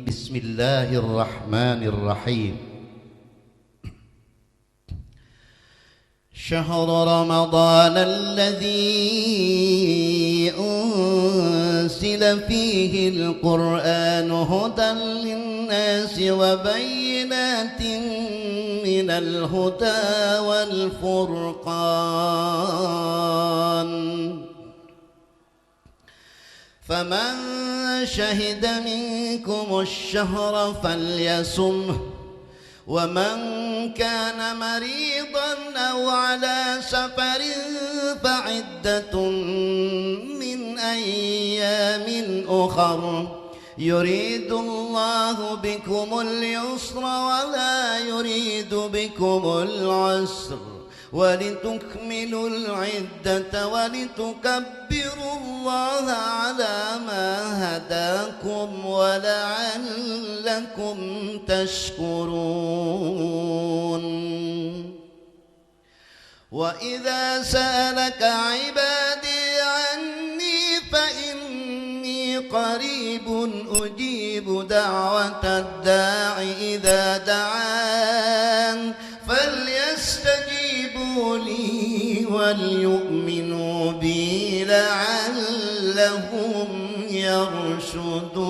Bismillahirrahmanirrahim. شهر رمضان الذي أنزل فيه القرآن هدى للناس وبينات من الهدى والفرقان فمن شهد منكم الشهر فليصمه ومن كان مريضا أو على سفر فعدة من أيام أخر يريد الله بكم اليسر ولا يريد بكم العسر ولتكملوا العدة ولتكبروا الله على ما هداكم ولعلكم تشكرون وإذا سألك عبادي عني فإني قريب أجيب دعوة الداع إذا دعان فليستجيبوا لي وليؤمنوا بي لعلهم يرشدون.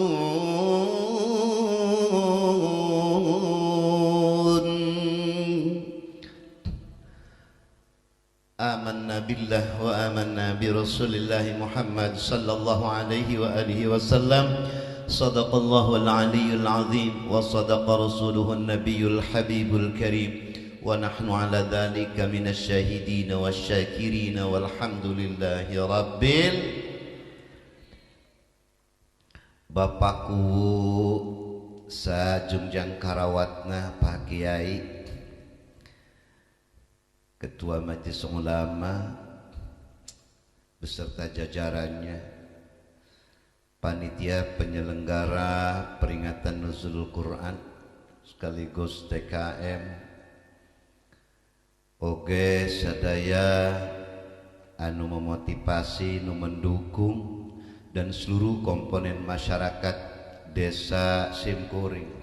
آمنا بالله وآمنا برسول الله محمد صلى الله عليه وآله وسلم. صدق الله العلي العظيم وصدق رسوله النبي الحبيب الكريم ونحن على ذلك من الشاهدين والشاكرين والحمد لله rabbil. Bapakku sajungjang karawatna Pak Kiai Ketua Majelis Ulama beserta jajarannya, panitia penyelenggara peringatan Nuzulul Quran sekaligus TKM, oge sadaya anu memotivasi, nu mendukung, dan seluruh komponen masyarakat Desa Simkuring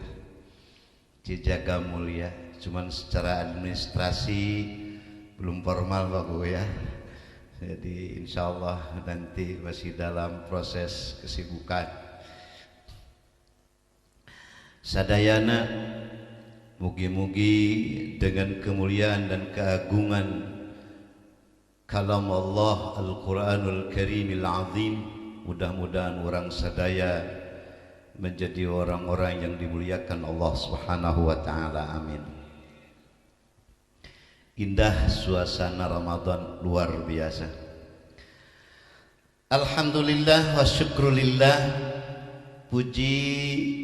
Cijaga Mulia. Cuman secara administrasi belum formal Pak Bu ya, jadi insya Allah nanti masih dalam proses kesibukan. Sadayana mugi-mugi dengan kemuliaan dan keagungan kalam Allah Al-Quranul Karimil Azim, mudah-mudahan orang sadaya menjadi orang-orang yang dimuliakan Allah Subhanahu wa taala. Amin. Indah suasana Ramadan luar biasa. Alhamdulillah wa syukrulillah, puji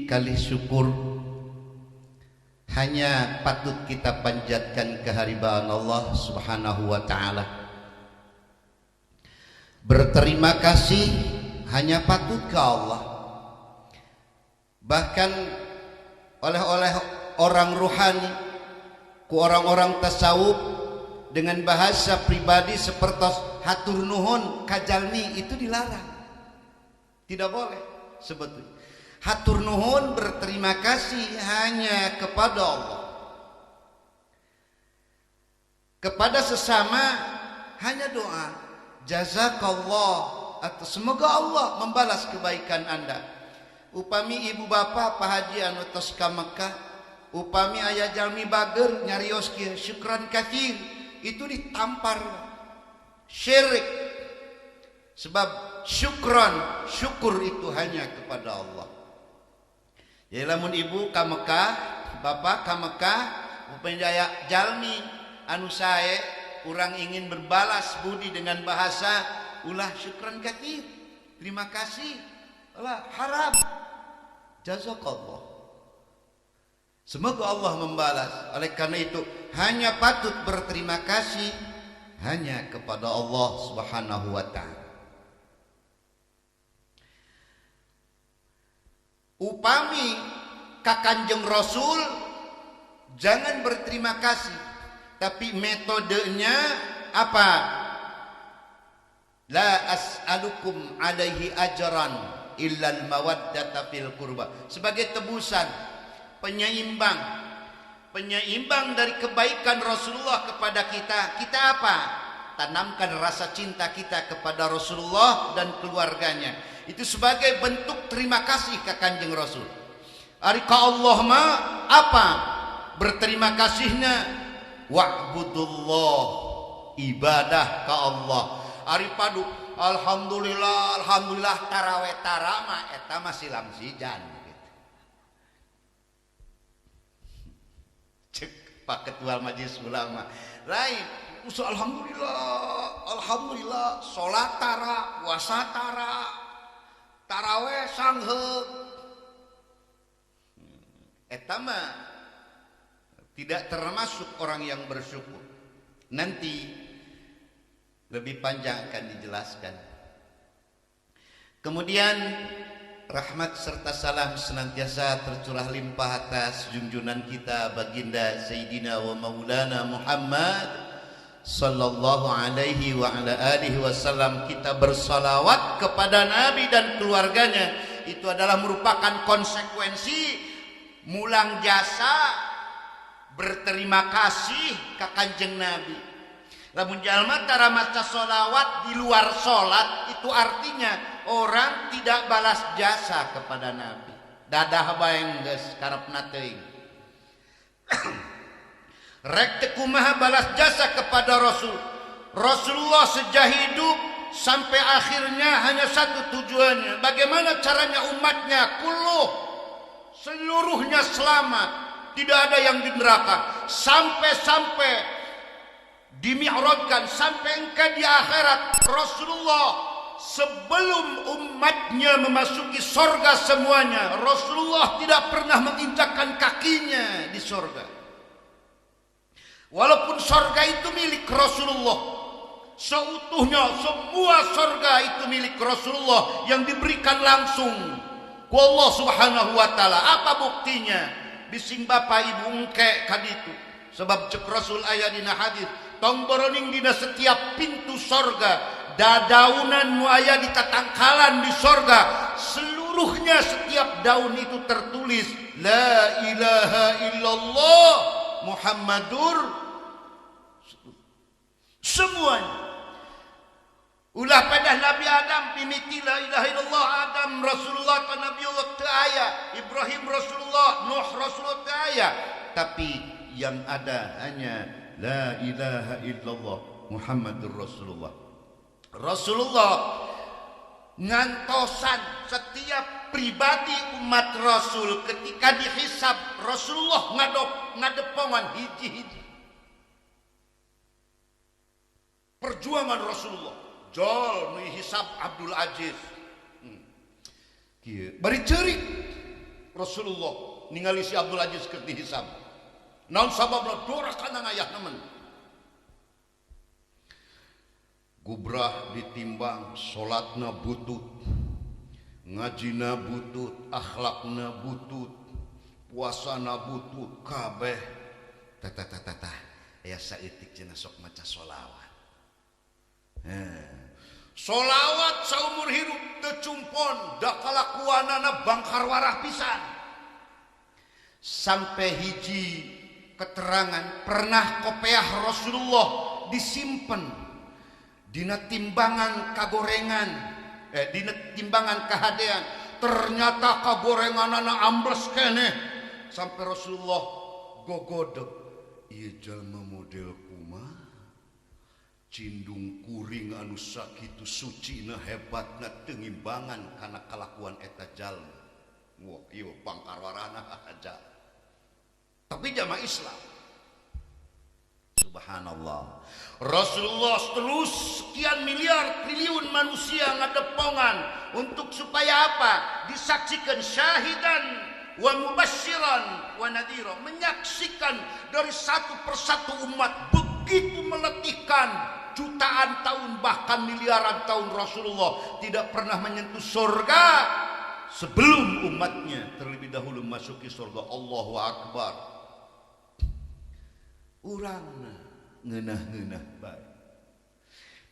kali syukur hanya patut kita panjatkan kehadiran Allah Subhanahu wa taala. Berterima kasih hanya patut ke Allah. Bahkan oleh orang ruhani, ku orang-orang tasawuf, dengan bahasa pribadi seperti hatur nuhun kajalmi itu dilarang. Tidak boleh sebetulnya. Hatur nuhun berterima kasih hanya kepada Allah. Kepada sesama hanya doa, jazakallah, atau semoga Allah membalas kebaikan Anda. Upami ibu bapa Pak Haji anu tos ka Mekah, upami ayah jalmi bager nyarios kieu syukran katsir, itu ditampar syirik. Sebab syukur itu hanya kepada Allah. Ya lamun ibu ka Mekah, bapak ka Mekah, upami ayah jalmi anu sae urang ingin berbalas budi dengan bahasa ulah syukran katsir, terima kasih, ulah haram, jazakallah, semoga Allah membalas. Oleh karena itu hanya patut berterima kasih hanya kepada Allah Subhanahu wa ta'ala. Upami ka Kanjeng Rasul jangan berterima kasih, tapi metodenya apa? La as'alukum alaihi ajran illal mawaddata fil qurba. Sebagai tebusan, penyeimbang dari kebaikan Rasulullah kepada kita. Kita apa? Tanamkan rasa cinta kita kepada Rasulullah dan keluarganya. Itu sebagai bentuk terima kasih ke Kanjeng Rasul. Ari ka Allah mah apa? Berterima kasihnya wa'budullah, ibadah ka Allah. Ari padu alhamdulillah taraweh tarama eta mah silam sijan gitu. Cek Pak Ketua Majelis Ulama. Lain usul alhamdulillah salat tara, puasa tara, taraweh sangheuk. Eta mah tidak termasuk orang yang bersyukur. Nanti lebih panjang akan dijelaskan. Kemudian rahmat serta salam senantiasa tercurah limpah atas junjungan kita baginda Sayyidina wa Maulana Muhammad sallallahu alaihi wa ala alihi wasallam. Kita bersalawat kepada Nabi dan keluarganya. Itu adalah merupakan konsekuensi mulang jasa berterima kasih ke Kanjeng Nabi. Lamun jalma tara maca sholawat di luar sholat, itu artinya orang tidak balas jasa kepada Nabi. Dadah bae geus karepna teuing. Rek teu kumaha balas jasa kepada Rasul. Rasulullah sejak hidup sampai akhirnya hanya satu tujuannya. Bagaimana caranya umatnya kulluh seluruhnya selamat, tidak ada yang di neraka, sampai dimi'rajkan, sampai engkau di akhirat. Rasulullah sebelum umatnya memasuki sorga semuanya, Rasulullah tidak pernah menginjakkan kakinya di sorga. Walaupun sorga itu milik Rasulullah seutuhnya, semua sorga itu milik Rasulullah yang diberikan langsung ku Allah subhanahu wa ta'ala. Apa buktinya? Bising bapak ibu engke kaditu. Sebab cek Rasul aya dina hadis, tong boroning dina setiap pintu sorga, dadaunan nu aya di tatangkalan di sorga, seluruhnya setiap daun itu tertulis la ilaha illallah Muhammadur semuanya. Ulah pada Nabi Adam pimiti la ilaha illallah, Adam Rasulullah ta Nabiullah teu aya, Ibrahim Rasulullah, Nuh Rasulullah teu aya, tapi yang ada hanya la ilaha illallah Muhammadur Rasulullah. Rasulullah ngantosan setiap pribadi umat Rasul ketika dihisab. Rasulullah ngadepongan hiji-hiji. Perjuangan Rasulullah. Jol nu hisab Abdul Aziz. Kieu bari ceurik Rasulullah ningali si Abdul Aziz keur dihisab. Naon sababna dora kana ngayah nemen. Gubrah ditimbang, salatna butut, ngajina butut, akhlakna butut, puasana butut, kabeh tata aya saeutik cenah sok maca sholawat. Sholawat saumur hidup teu cumpon, da kalakuanana bangkar warah pisan. Sampai hiji keterangan pernah kopiah Rasulullah disimpen dina timbangan kagorengan, dina timbangan kahadean. Ternyata kagorenganana ambles keneh sampai Rasulullah gogodeg, ieu jalma model kumaha? Cindung kuring anu sakitu sucina hebatna teu ngimbangan kana kalakuan eta jalma. Wah, ieu pangkarwarana aja. Tapi jamaah Islam, subhanallah, Rasulullah terus sekian miliar triliun manusia ngadepongan untuk supaya apa? Disaksikan syahidan wa mubasyiran wa nadhira, menyaksikan dari satu persatu umat begitu meletihkan. Jutaan tahun bahkan miliaran tahun Rasulullah tidak pernah menyentuh surga sebelum umatnya terlebih dahulu masuki surga. Allahu Akbar. Urangna ngeunah-ngeunah bae.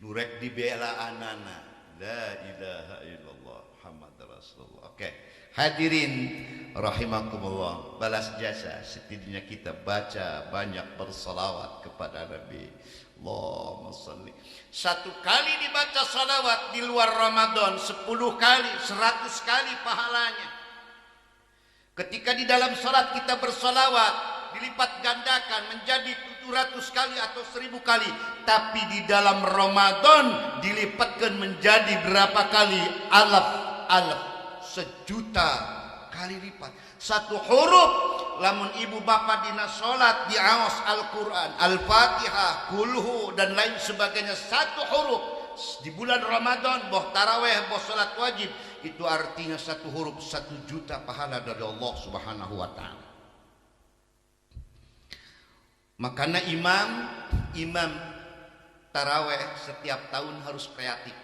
Nurek dibela anana La ilaha illallah Muhammad Rasulullah. Oke, hadirin rahimakumullah, balas jasa setidaknya kita baca banyak bersalawat kepada Nabi. Allahumma salli. Satu kali dibaca salawat di luar Ramadan 10 kali, 100 kali pahalanya. Ketika di dalam salat kita bersalawat dilipat gandakan menjadi 700 kali atau 1000 kali. Tapi di dalam Ramadan dilipatkan menjadi berapa kali? Alaf, 1.000.000 kali lipat. Satu huruf, lamun ibu bapak dina salat di awas Al-Quran, Al-Fatihah, Kulhu dan lain sebagainya, satu huruf di bulan Ramadan, boh taraweh, boh salat wajib, itu artinya satu huruf 1.000.000 pahala dari Allah Subhanahu wa ta'ala. Makanya imam taraweh setiap tahun harus kreatif.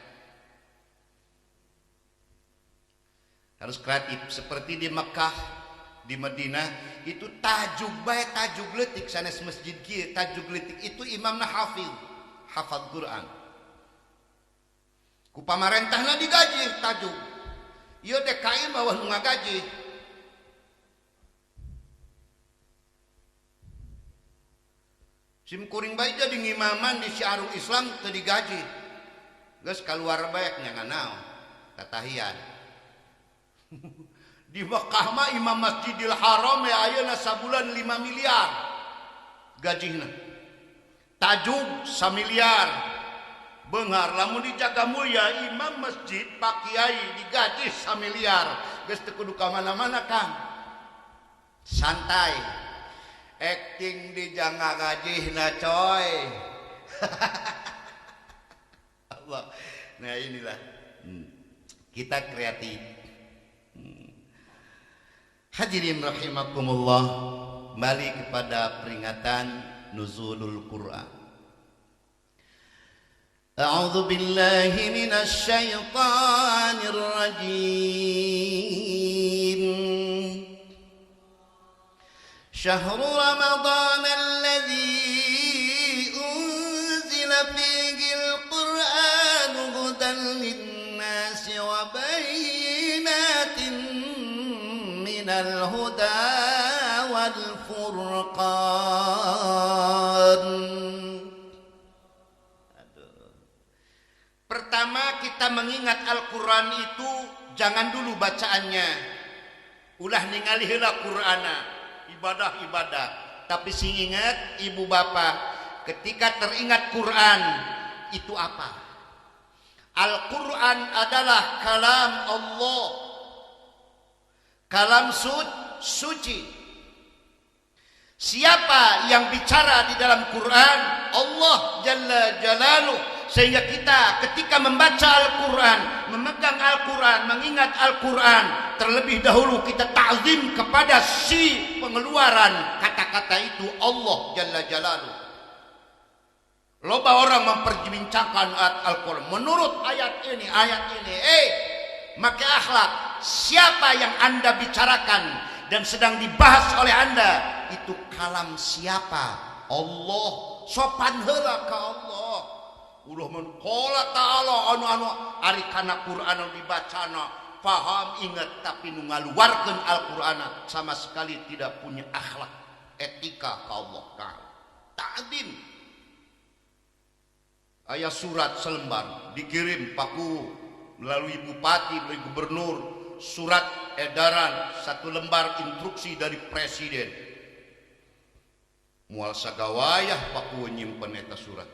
Harus kreatif. Seperti di Mekah, di Madinah, itu tajuk baik, tajuk letik sanes masjid kieu, tajuk letik itu imamna hafal Quran. Ku pamarentahna digaji tajuk. Ieu DKI bawah nu ngagaji. Sim kuring bae jadi ngimaman di Syiarul Islam teu digaji. Geus kaluar bae nya nganaon? Tatahian. Di Mekah mah imam Masjidil Haram ya ayeuna sabulan 5 miliar gajihna. Tajuk 1 miliar. Beunghar lamun dijaga mulia imam masjid Pak Kiai digaji 1 miliar. Geus teu kudu ka mana-mana Kang. Santai. Acting di jangka gajihna coy. Allah. Nah inilah kita kreatif. Hadirin rahimakumullah, kembali kepada peringatan nuzulul Quran. A'udzu billahi minasy syaithanir rajim. شهر رمضان الذي أنزل فيه القرآن هدى للناس وبينات من الهدى والفرقان. Pertama kita mengingat Al-Quran itu jangan dulu bacaannya. Ulah ningali heula Qur'ana. Ibadah, tapi sing ingat ibu bapak, ketika teringat Quran itu apa? Al-Quran adalah kalam Allah, kalam suci. Siapa yang bicara di dalam Quran? Allah Jalla Jalaluh. Sehingga kita ketika membaca Al-Quran, memegang Al-Quran, mengingat Al-Quran, terlebih dahulu kita ta'zim kepada si pengeluaran kata-kata itu, Allah Jalla Jalaluh. Loba orang memperbincangkan Al-Quran menurut ayat ini. Maka akhlak siapa yang anda bicarakan dan sedang dibahas oleh anda itu kalam siapa? Allah. Sopan heula ka Allah. Ulah mun qala ta'ala anu ari kana Qur'an dibacana paham ingat, tapi nu ngaluarkeun Al-Qur'an sama sekali tidak punya akhlak etika ka Allah Ta'ala. Ta'zim. Aya surat selembar dikirim paku melalui bupati, melalui gubernur, surat edaran 1 lembar instruksi dari presiden. Moal sagawayah paku nyimpen eta surat.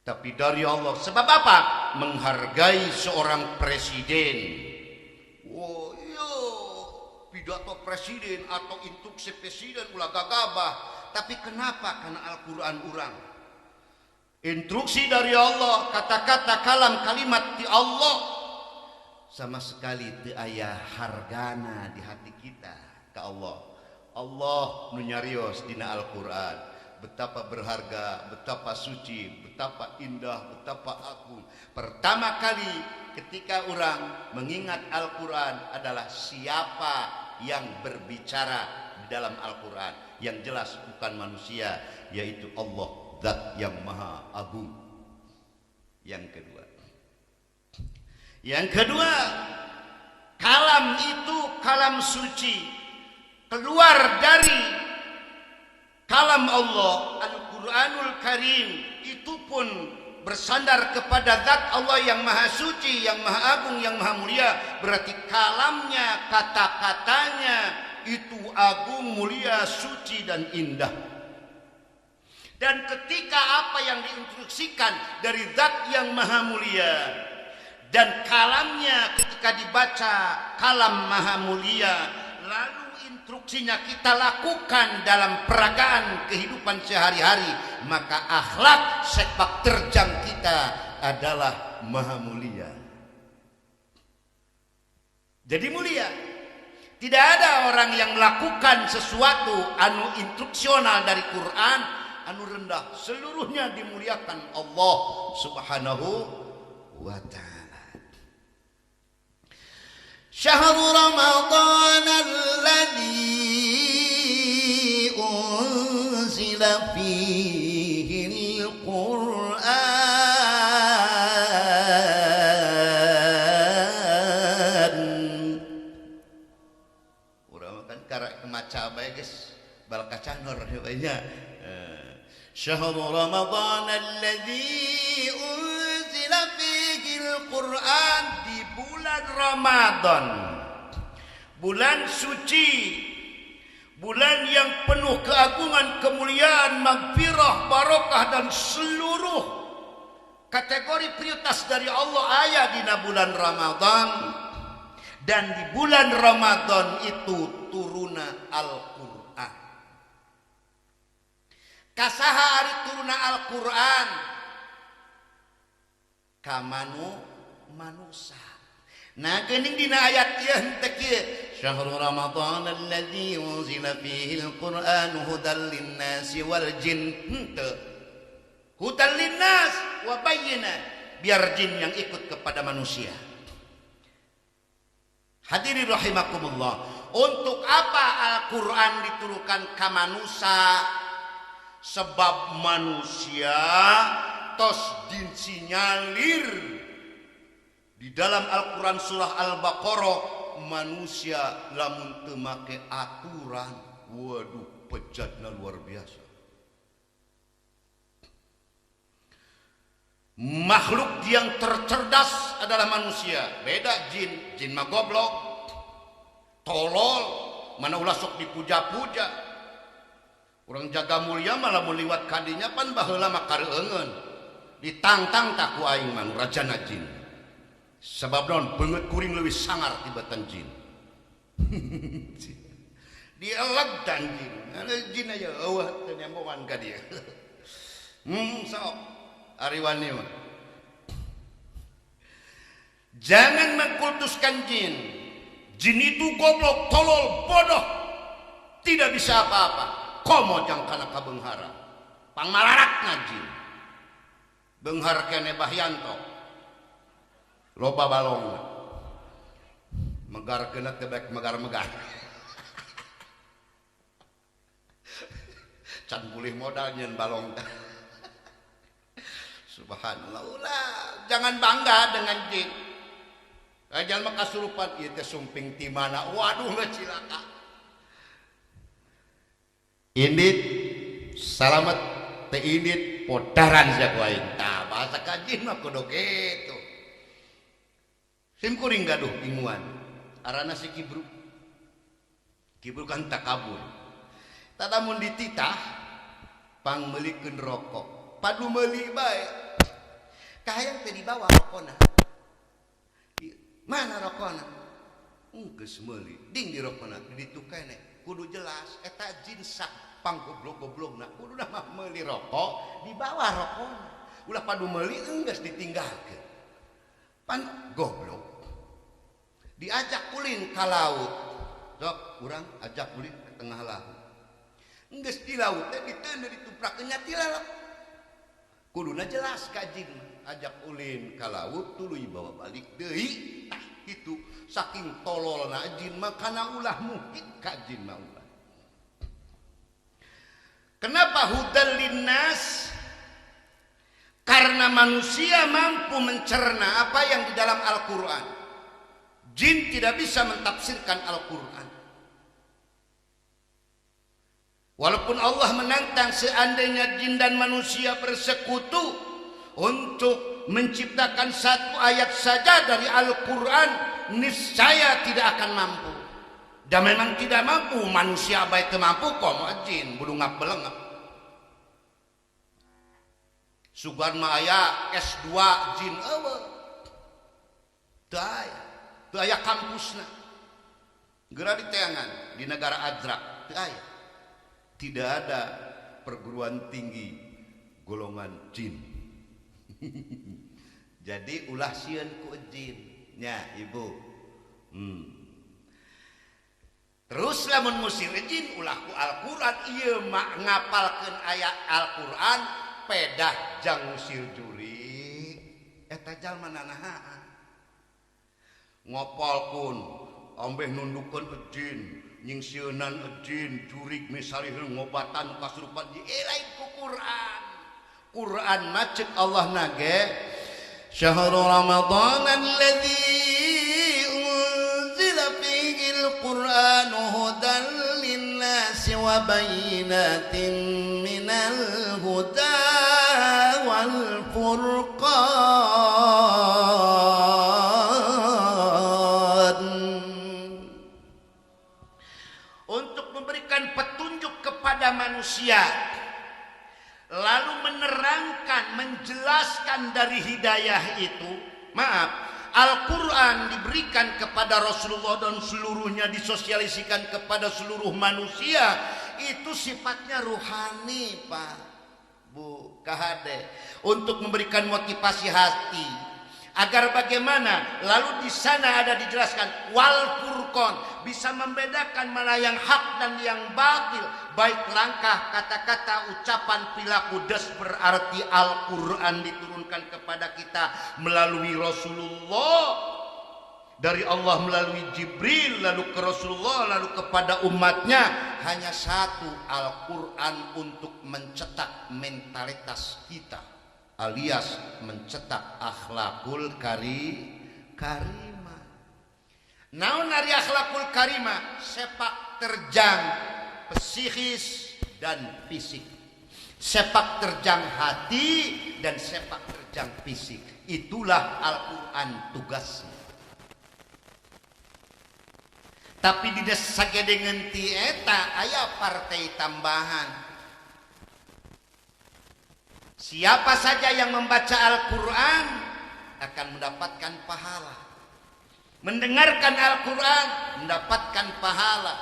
Tapi dari Allah. Sebab apa? Menghargai seorang presiden. Oh iya, pidato presiden atau instruksi presiden ulah gagabah. Tapi kenapa? Karena Al-Quran urang. Instruksi dari Allah, kata-kata kalam kalimat di Allah sama sekali teu aya hargana di hati kita ke Allah. Allah nu nyarios dina Al-Quran. Betapa berharga, betapa suci, betapa indah, betapa agung. Pertama kali ketika orang mengingat Al-Quran adalah siapa yang berbicara di dalam Al-Quran. Yang jelas bukan manusia, yaitu Allah, Zat yang Maha Agung. Yang kedua, Yang kedua, kalam itu kalam suci, keluar dari kalam Allah Al-Quranul Karim, itu pun bersandar kepada zat Allah yang maha suci, yang maha agung, yang maha mulia. Berarti kalamnya, kata-katanya itu agung, mulia, suci dan indah. Dan ketika apa yang diinstruksikan dari zat yang maha mulia dan kalamnya ketika dibaca kalam maha mulia, lalu instruksinya kita lakukan dalam peragaan kehidupan sehari-hari, maka akhlak sepak terjang kita adalah maha mulia. Jadi mulia. Tidak ada orang yang melakukan sesuatu anu instruksional dari Quran anu rendah. Seluruhnya dimuliakan Allah Subhanahu wa ta'ala. Syahrul Ramadan alladzi unzila fihi al-Qur'an. Urang kan karak maca bae geus bal kacanor banyak. Syahrul Ramadan alladzi unzila fihi al-Qur'an, di bulan Ramadan, bulan suci, bulan yang penuh keagungan, kemuliaan, magfirah, barokah dan seluruh kategori prioritas dari Allah aya dina bulan Ramadan. Dan di bulan Ramadan itu turuna Al-Qur'an. Kasaha ari turuna Al-Qur'an? Kamanu manusa. Nah geuning dina ayat ieu henteu kieu, syahrul ramadan alladzi unzila fihi al-Qur'an hudan lin-nasi wal jin. Henteu. Hudan lin-nas wa bayyinah, biar jin yang ikut kepada manusia. Hadirin rahimakumullah, untuk apa Al-Qur'an diturunkan ka manusia? Sebab manusia tos dinsinyalir di dalam Al-Quran surah Al-Baqarah, manusia lamun teu make aturan, waduh pejatna luar biasa. Makhluk yang tercerdas adalah manusia, beda jin. Jin mah goblok, tolol, mana ulah sok dipuja-puja. Urang jaga mulia malah meliwat kadinya pan baheula mah kareueungeun. Ditantang tak ku aing mah rajana jin. Sebab naon beungeut kuring leuwih sangar tibatan jin. Dieleg dan jin. Anu jin aya eueuh teu nyamboan ka dieu. Sok ari wani mah. Jangan mengkultuskan jin. Jin itu goblok, tolol, bodoh. Tidak bisa apa-apa. Komo jang kana kabeunghara. Pangmalarakna jin. Beunghar kene Bahyanto. Loba balongna. Megarkeuna teh baek megar-megar. Can pulih modal nyeun balong teh. Subhanallah. Ulah jangan bangga dengan jin. Jangan mah kasurupan ieu teh sumping ti mana. Waduh ngecilaka. Indit salamet teh indit podaran sia ku aing. Tah bahasa kajin mah kudu kitu. Sim kuring gaduh inguan. Arana si Kibru. Kibru kan takabur. Tata mun dititah pang meulikeun rokok. Padu meuli bae. Kahayang teh dibawa rokona. Mana rokona? Geus meuli. Ding di rokona ditu keneh. Kudu jelas eta jin sak pang goblok-goblokna kudu mah meuli rokok dibawa rokona. Ulah padu meuli geus ditinggalkeun. Pan goblok. Diajak ulin ka laut. Sok urang ajak ulin ke tengah laut. Geus di laut teh diteuneu dituprakeun nya ti laut. Kuduna jelas ka jin ajak ulin ka laut tuluy bawa balik deui. Tah kitu saking tololna jin mah kana ulah muhid ka jin mah ulah. Kenapa hudan linnas? Karena manusia mampu mencerna apa yang di dalam Al-Quran. Jin tidak bisa mentafsirkan Al-Quran. Walaupun Allah menantang seandainya jin dan manusia bersekutu untuk menciptakan satu ayat saja dari Al-Quran, niscaya tidak akan mampu. Dan memang tidak mampu. Manusia baik mampu kok jin bulungap belengap. Sugan mah aya S2 jin eueuh. Teu aya kampusna. Geura di teangan di negara Ajrak teu aya. Tidak ada perguruan tinggi golongan jin. Jadi ulah sieun ku jin nya ibu. Terus lamun musir jin ulah ku Al-Qur'an ieu mah ngapalkeun ayat Al-Qur'an pedah jang musir juri eta jalma nanahaan. Ngopalkeun ambeh nundukeun jin nyingsieunan jin jurig misaliheun ngobatan kasurupan di lain ku Qur'an. Qur'an macet Allah nage syahrul ramadhan alladzi unzila fihi al-Qur'an hudan lin-nasi wa bayyinatin minal huda wal furqan. Untuk memberikan petunjuk kepada manusia, lalu menerangkan, menjelaskan dari hidayah itu. Maaf, Al-Quran diberikan kepada Rasulullah dan seluruhnya disosialisikan kepada seluruh manusia. Itu sifatnya ruhani, Pak, Bu, KHD, untuk memberikan motivasi hati. Agar bagaimana? Lalu di sana ada dijelaskan wal furqan, bisa membedakan mana yang hak dan yang batil, baik langkah, kata-kata, ucapan, perilaku. Das berarti Al-Qur'an diturunkan kepada kita melalui Rasulullah, dari Allah melalui Jibril, lalu ke Rasulullah, lalu kepada umatnya. Hanya satu, Al-Qur'an untuk mencetak mentalitas kita, alias mencetak akhlakul karimah. Naon ari akhlakul karimah? Sepak terjang psikis dan fisik, sepak terjang hati dan sepak terjang fisik. Itulah Al-Quran tugasnya. Tapi di desa gedengan ti eta aya partai tambahan. Siapa saja yang membaca Al-Quran akan mendapatkan pahala. Mendengarkan Al-Quran mendapatkan pahala.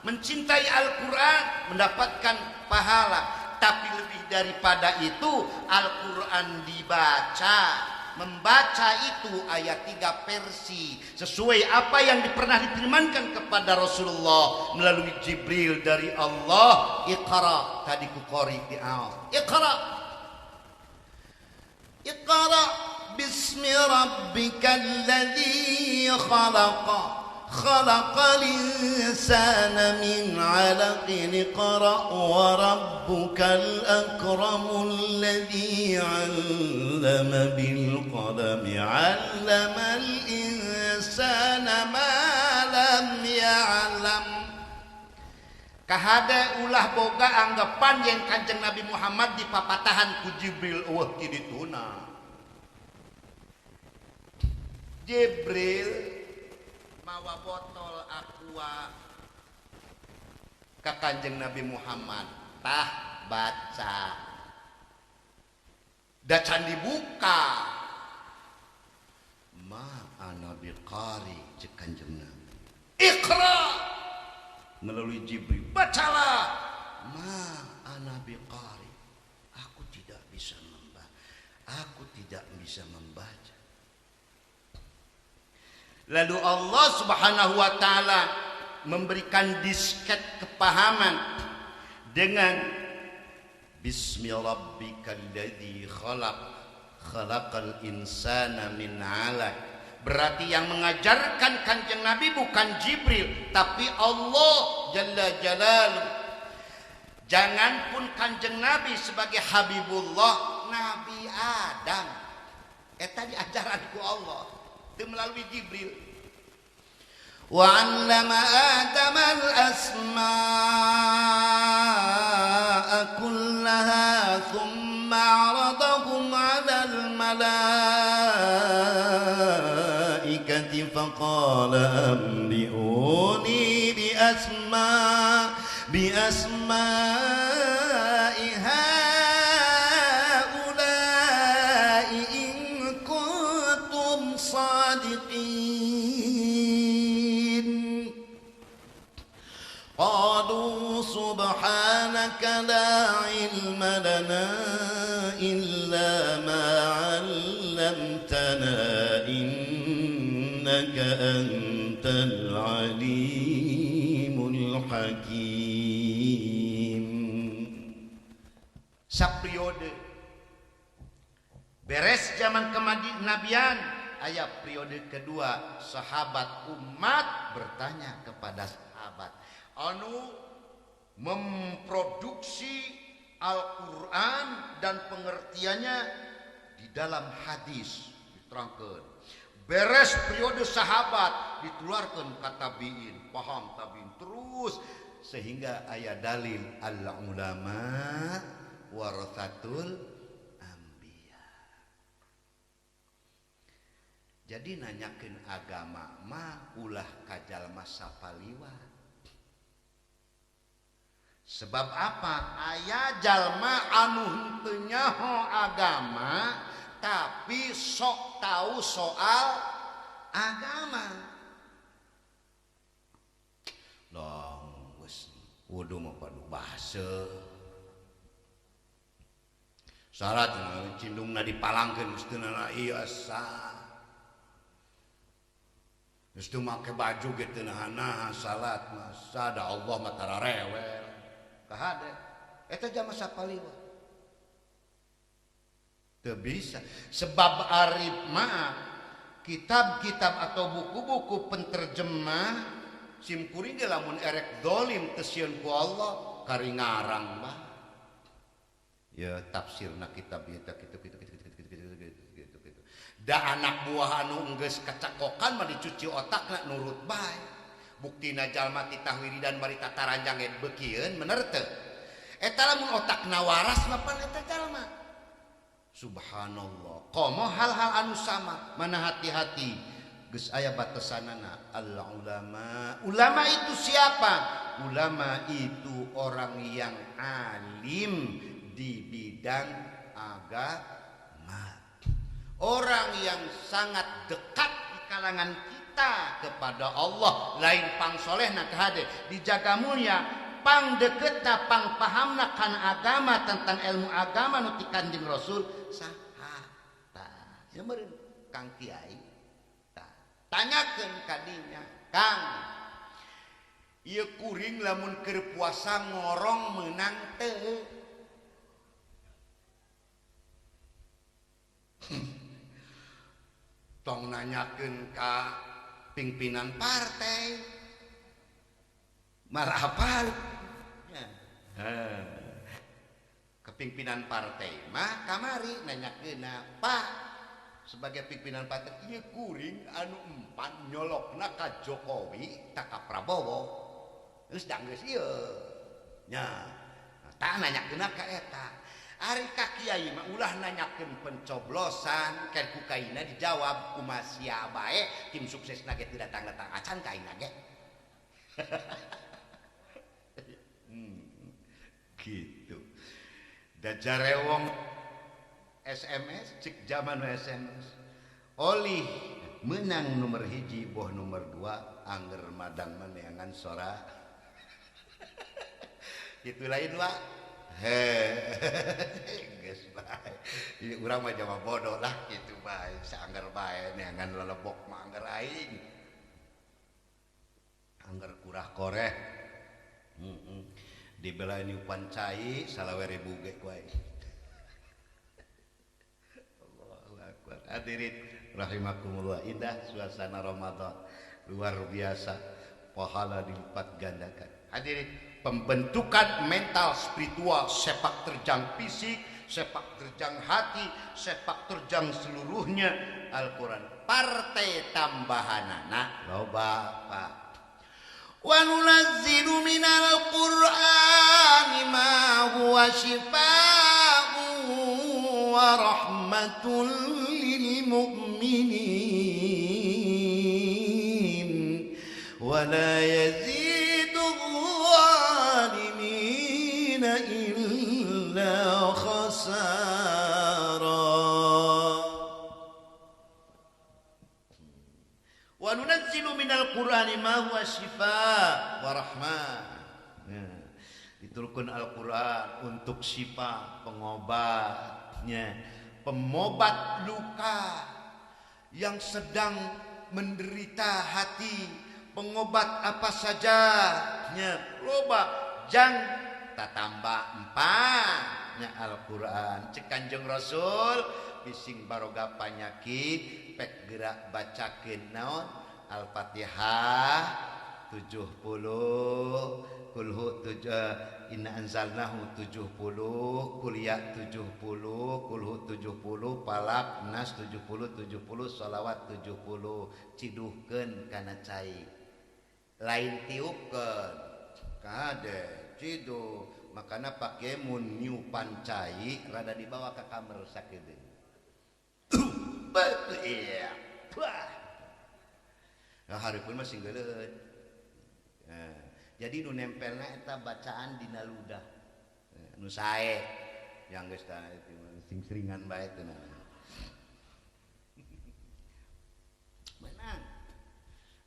Mencintai Al-Quran mendapatkan pahala. Tapi lebih daripada itu, Al-Quran dibaca. Membaca itu ayat 3 versi sesuai apa yang pernah difirmankan kepada Rasulullah melalui Jibril dari Allah. Iqra, tadi ku qori di awal. Iqra bismi rabbikal ladzi khalaqa khalaqal insana min 'alaqin. Iqra wa rabbukal akramul ladzi 'allama bil qalami 'allamal insana ma lam ya'lam. Kahade ulah boga anggapan yang Kanjeng Nabi Muhammad dipapatahan ku Jibril eueuh ti dituna. Jibril mawa botol aqua ka Kanjeng Nabi Muhammad, tah baca. Da can dibuka. Ma ana biqari cek Kanjeng Nabi. Iqra melalui Jibril, bacalah. Ma ana biqari, aku tidak bisa membaca. Lalu Allah Subhanahu wa taala memberikan disket kepahaman dengan bismi rabbikal ladzi khalaqal insana min 'alaq. Berarti yang mengajarkan Kanjeng Nabi bukan Jibril, tapi Allah Jalla Jalaluh. Jangan pun Kanjeng Nabi sebagai Habibullah, Nabi Adam. Eta diajaran ku Allah teu melalui Jibril. Wa 'allama Adam al-asma'a kullaha thumma 'aradahum 'ala al-malaikati faqala anbi'uni bi asma'i haula'i in kuntum sadiqin. Qalu subhanaka la ilma lana illa ma 'allamtana innaka antal alimul hakim. Sapriode beres zaman kenabian, aya periode kedua sahabat umat bertanya kepada sahabat anu memproduksi Al-Quran dan pengertiannya di dalam hadis diterangkan. Beres periode sahabat ditularkan ke tabiin, paham tabiin terus sehingga aya dalil al-ulama warathatul anbiya. Jadi nanyakeun agama mah ulah kajalma sapaliwat. Sebab apa? Aya jalma anu henteu nyaho agama tapi sok tahu soal agama. Long geus wudu mah padu bahasa. Salat cindungna dipalangkeun geus teu na ieu sah. Geus teu make baju ge teu nahan salat mah sada Allah mah tara rewel. Kahade eta jama sapaliwat. Teu bisa sebab arif mah kitab-kitab atau buku-buku penterjemah simkuring ge lamun erek dolim teu sieun ku Allah kari ngarang mah ya tafsirna kitab eta kitu da anak buah anu geus kacakokan mah dicuci otakna nurut bae. Buktina jalma titah wiridan bari tataranjang beukeun bener teu eta lamun otakna waras mah pan eta jalma. Subhanallah, komo hal-hal anu sama mana hati-hati geus aya batasanana. Al-ulama, ulama itu siapa? Ulama itu orang yang alim di bidang agama, orang yang sangat dekat di kalangan kita kepada Allah, lain pang solehna kahade dijaga mulia pang deketna pang pahamna kana agama tentang ilmu agama nu ti Kanjeng Rasul saha tah meureun Kang Kiai tah tanyakeun ka dinya Kang ieu kuring lamun keur puasa ngorong meunang teu tong nanyakeun ka pimpinan partai malah hafal ya. Kepimpinan partai mah kamari nanyakeun Pak sebagai pimpinan partai ieu kuring anu empat nyolokna ka Jokowi ta ka Prabowo geus da geus ieu nya tah nanyakeun ka eta. Ari ka kiai mah ulah nanyakeun pencoblosan kan ku kaina dijawab kumaha sia bae tim suksesna ge teu datang-datang acan kaina ge. Gitu. Da jarewong SMS cek zaman SMS. Olih menang nomor hiji boh nomor 2 angger madang maneangan sora. Itu lain wa. Geus bae. Ieu urang mah jama bodoh lah kitu bae, saangger bae neangan lelebok mah angger aing. Angger kurah koreh. Dibelain upan cai salawere buge ku aing. Allahu akbar. Hadirin rahimakumullah, indah suasana Ramadan. Luar biasa. Pahala dilipat gandakan. Hadirin, pembentukan mental spiritual sepak terjang fisik sepak terjang hati, sepak terjang seluruhnya Al-Quran. Partai tambahanana loba Pak. Wa nunazzilu minal Qur'ani ma huwa shifaa'un wa rahmatun lil mu'minin wa la yazidu adh-dhalimin illa khasara. Wa nunazzilu minal Qur'ani ma huwa shifaa wa rahmah. Diturunkan Al-Quran untuk syifa, pengobatnya, pemobat luka yang sedang menderita hati, pengobat apa sajanya. Loba jang tatambah empatnya Al-Quran. Cek Kanjeng Rasul bising baroga panyakit pek gerak bacakeun naon Al-Fatihah 70, kulhu inna anzalnahu 70, kuliah 70, kulhu 70, palak nas 70, sholawat 70, ciduhkeun kana cai lain tiupkeun kade ciduh. Makana pake mun nyupan cai rada dibawa ke kamar sakedeung. Iya. Nah, hareupeun mah singgeuleun. Jadi nu nempelna eta bacaan dina ludah. Nu sae yang geus tah sing seringan bae teh. Menang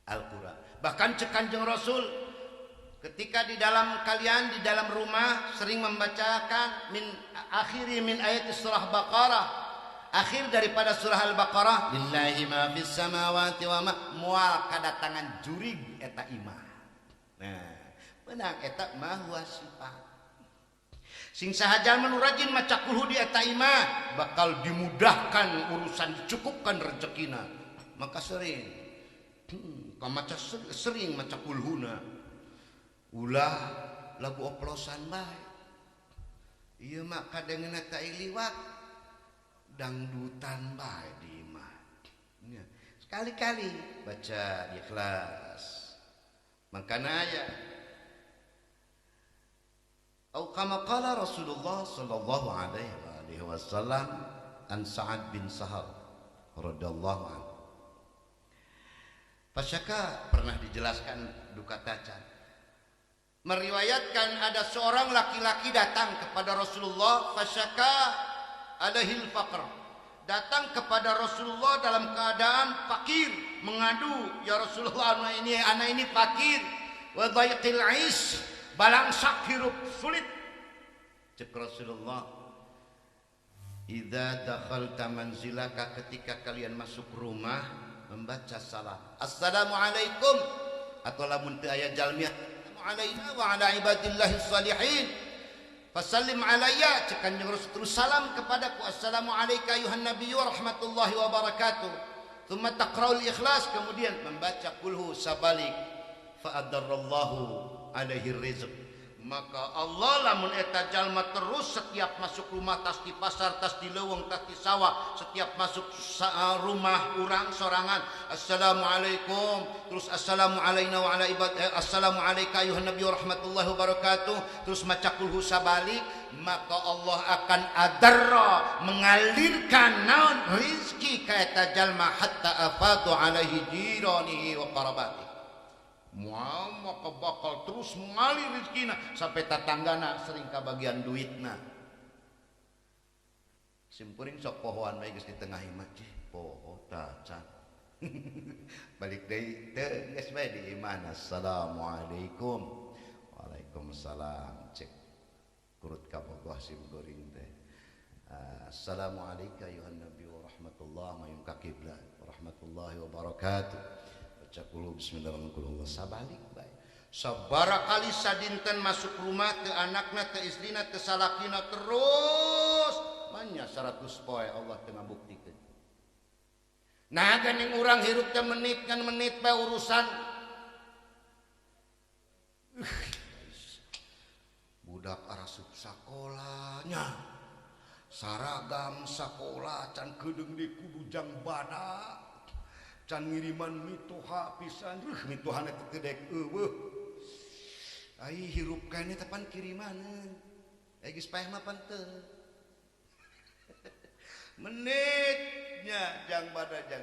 Al-Qur'an. Bahkan cek Kanjeng Rasul ketika di dalam kalian di dalam rumah sering membacakan min akhiri min ayat surah Baqarah, akhir daripada surah Al-Baqarah, lillahi ma fis samawati wa ma, moal kadatangan jurig eta imah. Nah, menang eta mah huwa sifat. Sing sahaja nu rajin maca kulhu di eta imah bakal dimudahkan urusan, dicukupkan rezekina. Maka sering kamaca sering maca kulhuna. Ulah lagu oplosan bae. Ieu mah kadengeuna ta liwat dangdutan bae di imah. Sekali-kali baca Ikhlas. Makana aya au kama qala Rasulullah sallallahu alaihi wasallam an Sa'ad bin Sahal radhiyallahu anhu. Pasyaka pernah dijelaskan duka tacan. Meriwayatkan ada seorang laki-laki datang kepada Rasulullah, fasyaka alaihi al-faqr. Datang kepada Rasulullah dalam keadaan fakir, mengadu, ya Rasulullah anak ini fakir, wa dhaiqil 'aish, balangsak hirup sulit. Cek Rasulullah, idza dakhalta manzilaka, ketika kalian masuk rumah membaca salam, assalamualaikum, atau lamun teu aya jalmi alaina wa ala ibadillahi salihin fasallim alayya, cek Kanjeng Rasul terus salam kepadaku, assalamu alayka ayuhan nabiyyu wa rahmatullahi wa barakatuh. Thumma taqra'ul ikhlas, kemudian membaca kulhu sabalik, fa adarrallahu alaihi rizq. Maka Allah lamun eta jalma terus setiap masuk rumah, tas di pasar, tas di leuweung, tas di sawah, setiap masuk rumah urang sorangan, assalamualaikum, terus assalamu alaina wa ala ibad, assalamu alayka ayuhan nabi wa rahmatullahi wa barakatuh, terus maca kulhu sabalik, maka Allah akan adarra, mengalirkan naon rizki ka eta jalma hatta afadu alaihi jiranihi wa qarabati. Maka bakal terus mengalir rezekina sampai tatanggana sering kabagian duitna. Simpuring sok pohoan bae geus di tengah imah cih, poho tacan. Balik deui teu geus bae di imah. Assalamualaikum. Waalaikumsalam. Cek kurut ka bogoh simkuring teh. Assalamualaikum ayuhan nabi wa rahmatullah mayum ka kiblat wa rahmatullahi wa barakatuh. Cakulu bismillahirrahmanirrahim sabalik bae. Sabara kali sadinten masuk rumah ke anakna, ke istrina, ke salakina terus manya 100 poe Allah teu ngabuktikeun. Nah geuning urang hirup teh menit kan menit bae urusan. Budak arasup sakolanya saragam sakola can kedeung di kudu jang bana can ngiriman mitoha pisan mitohana teh gedek eueuh ai hirup kene tepan kirimaneun geus paeh mah pan teu menitnya jang bada jang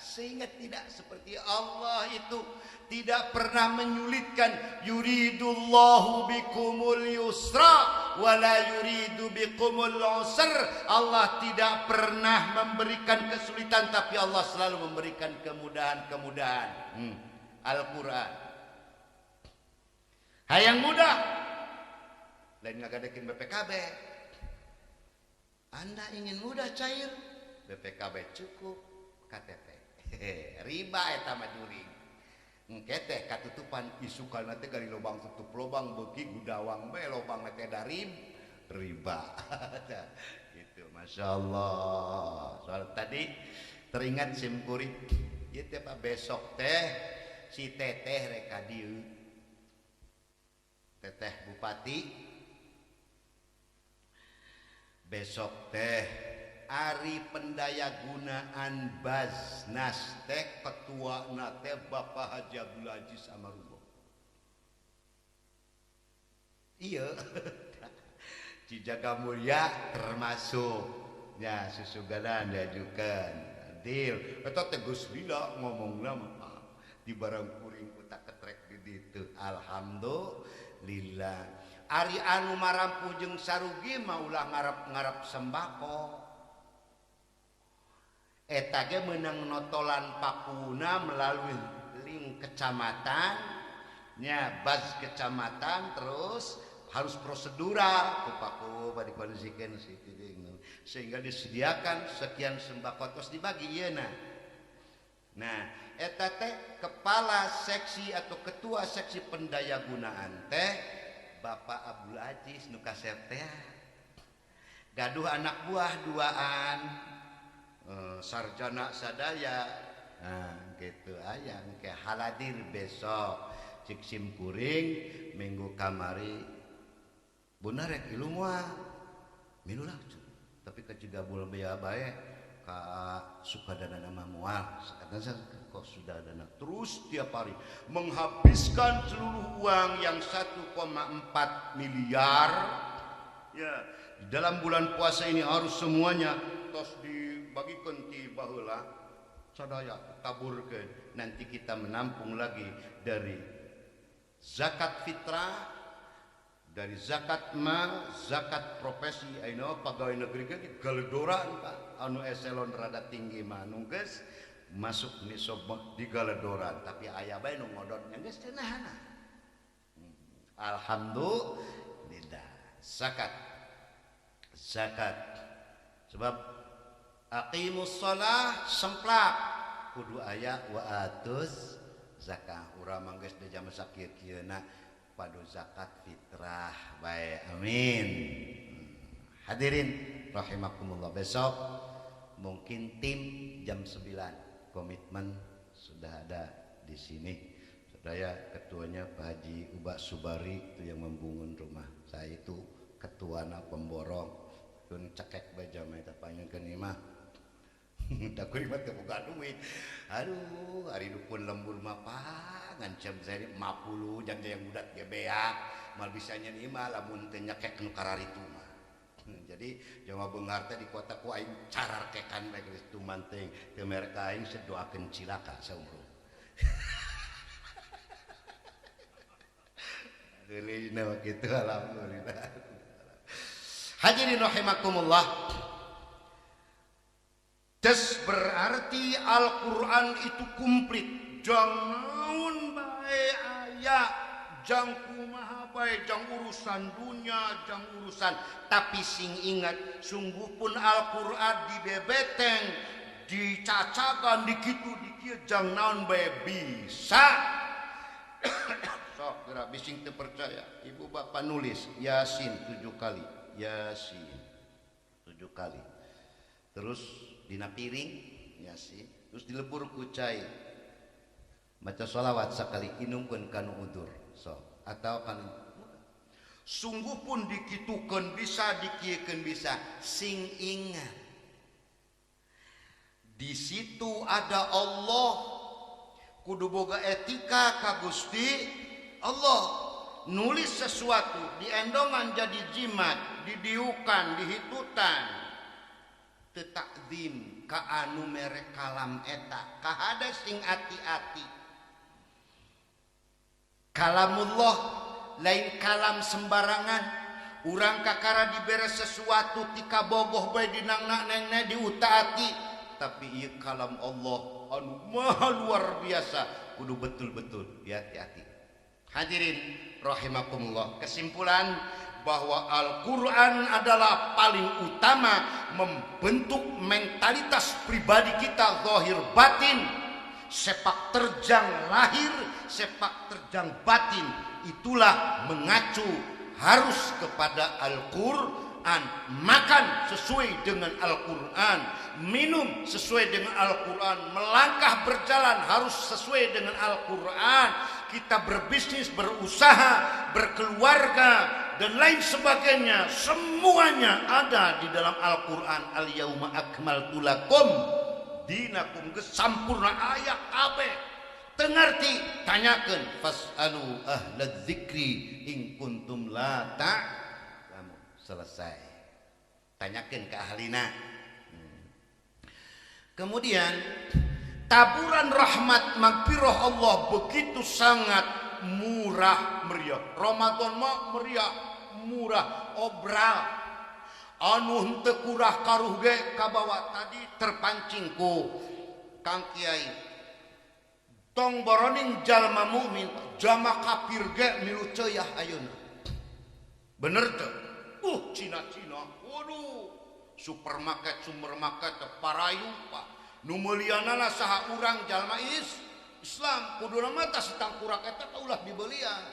sehingga tidak seperti Allah itu tidak pernah menyulitkan yuridullahu bikumul yusra wala yuridu bikumul usr. Allah tidak pernah memberikan kesulitan tapi Allah selalu memberikan kemudahan-kemudahan. Al-Qur'an hayang mudah lain ngagadekeun BPKB. Anda ingin mudah cair BPKB cukup KTP riba eta mah juring engke teh katutupan isukan teh gali lobang tutup lobang beuki gudawang bae lobang teh dari riba gitu masyaallah. Soal tadi teringat sim kuring ieu teh Pak besok teh si teteh rek ka dieu teteh bupati besok teh Ari Pendayagunaan Baznas teh ketuana teh Bapak Haji Abdul Aziz Amarubo. Iya Cijaga Mulia termasuk ya susuganan diajukan deal eta teh geus lila ngomongna mah di barang kuring utak ketrek di ditu alhamdulillah. Ari anu marampu jeung sarugi mah ulah ngarep-ngarep sembako eta ge meunang notolan pakuna melalui link kecamatan nya baz kecamatan terus harus prosedural ku paku bari kondisikeun sehingga disediakan sekian sembako terus dibagi yeuna. Nah eta teh kepala seksi atau ketua seksi pendayagunaan teh Bapak Abdul Aziz nu kasep teh gaduh anak buah duaan sarjana sadaya gitu aya engke haladir besok cik sim kuring minggu kamari beuna rek ilu moal minulah tapi ke Cigabul bea bae ka Sukadana mah moal sakadana kok sudah dana terus tiap hari menghabiskan seluruh uang yang 1,4 miliar ya dalam bulan puasa ini harus semuanya tos dibagikan ti baheula sadaya taburkeun nanti kita menampung lagi dari zakat fitrah dari zakat mal zakat profesi ayeuna pegawai negeri ge galedoran anu eselon rada tinggi mah nu geus masuk nisab di galedoran tapi aya bae nu ngodotnya geus cenahna. Alhamdulillah zakat sebab aqimus shalah semplak kudu aya wa atuz zakah urang mah geus di jam sakieu-kieuna padu zakat fitrah bae amin. Hadirin rahimakumullah besok mungkin tim jam 9 komitmen sudah ada di sini. Saya ketuanya Pak Haji Uba Subari itu yang membungun rumah. Saya itu ketuana pemborong. Kun cekek baja mah eta panyeunkeun imah. Da kuring mah teu boga duit. Aduh, ari dukun lembur mah ngancam saya 50 jang yang budak ge beak. Mal bisa nyen imah lamun teu nyekek nu kararitu mah. Jadi Jawa Bengar teh di kota ku aing cararkekan bae geus tumanting teu merek aing sedoakeun cilaka saumur. Geulina kitu alhamdulillah. Hadirin rahimakumullah. Tes berarti Al-Qur'an itu komplit. Jang naon bae aya, jang kumaha bae, jang urusan dunia, jang urusan tapi sing ingat sungguh pun Al-Qur'an dibebeteng, dicacakan dikitu dikieu jang naon bae bisa. Sok geura bising teu percaya. Ibu bapak nulis Yasin 7 kali. Yasin 7 kali. Terus dina piring Yasin, terus dilebur ku cai. Baca sholawat sakali inungkeun kanu udur. Sok atau kanu Sungguh pun dikitukeun bisa, dikiekeun bisa. Sing ingat, di situ ada Allah, kudu boga etika ka Gusti Allah. Nulis sesuatu diendongan jadi jimat, didiukan, dihitutan, teu takzim ka anu mere kalam eta, kahada sing ati-ati. Kalamullah lain kalam sembarangan. Urang kakara diberes sesuatu tika bogoh bae dinangna nengna diutaati, tapi ieu kalam Allah anu maha luar biasa, kudu betul-betul hati-hati. Hadirin rahimakumullah, kesimpulan bahwa Al-Quran adalah paling utama membentuk mentalitas pribadi kita zahir batin, sepak terjang lahir, sepak terjang batin. Itulah mengacu harus kepada Al-Quran, makan sesuai dengan Al-Quran, minum sesuai dengan Al-Quran, melangkah berjalan harus sesuai dengan Al-Quran. Kita berbisnis, berusaha, berkeluarga dan lain sebagainya, semuanya ada di dalam Al-Quran. Al-yauma akmaltu lakum dinakum, geus sampurna aya kabeh. Teu ngarti tanyakeun, fasalu ahlaz zikri in kuntum la ta'lamun. Selesai. Tanyakeun ke ahlina. Kemudian taburan rahmat magfirah Allah begitu sangat murah meriah. Ramadan mah meriah, murah, obral. Anu henteu kurah karuh ge kabawa tadi terpancing ku Kang Kiai. Tong boroning jalma mukmin, jalma kafir ge milu ceuyah ayeuna. Bener teu? Cina-cina. Waduh, supermarket parayu Pak. Nu meulieunana saha urang jalma Islam, kuduna mah tas tangkurak eta ulah dibeulian.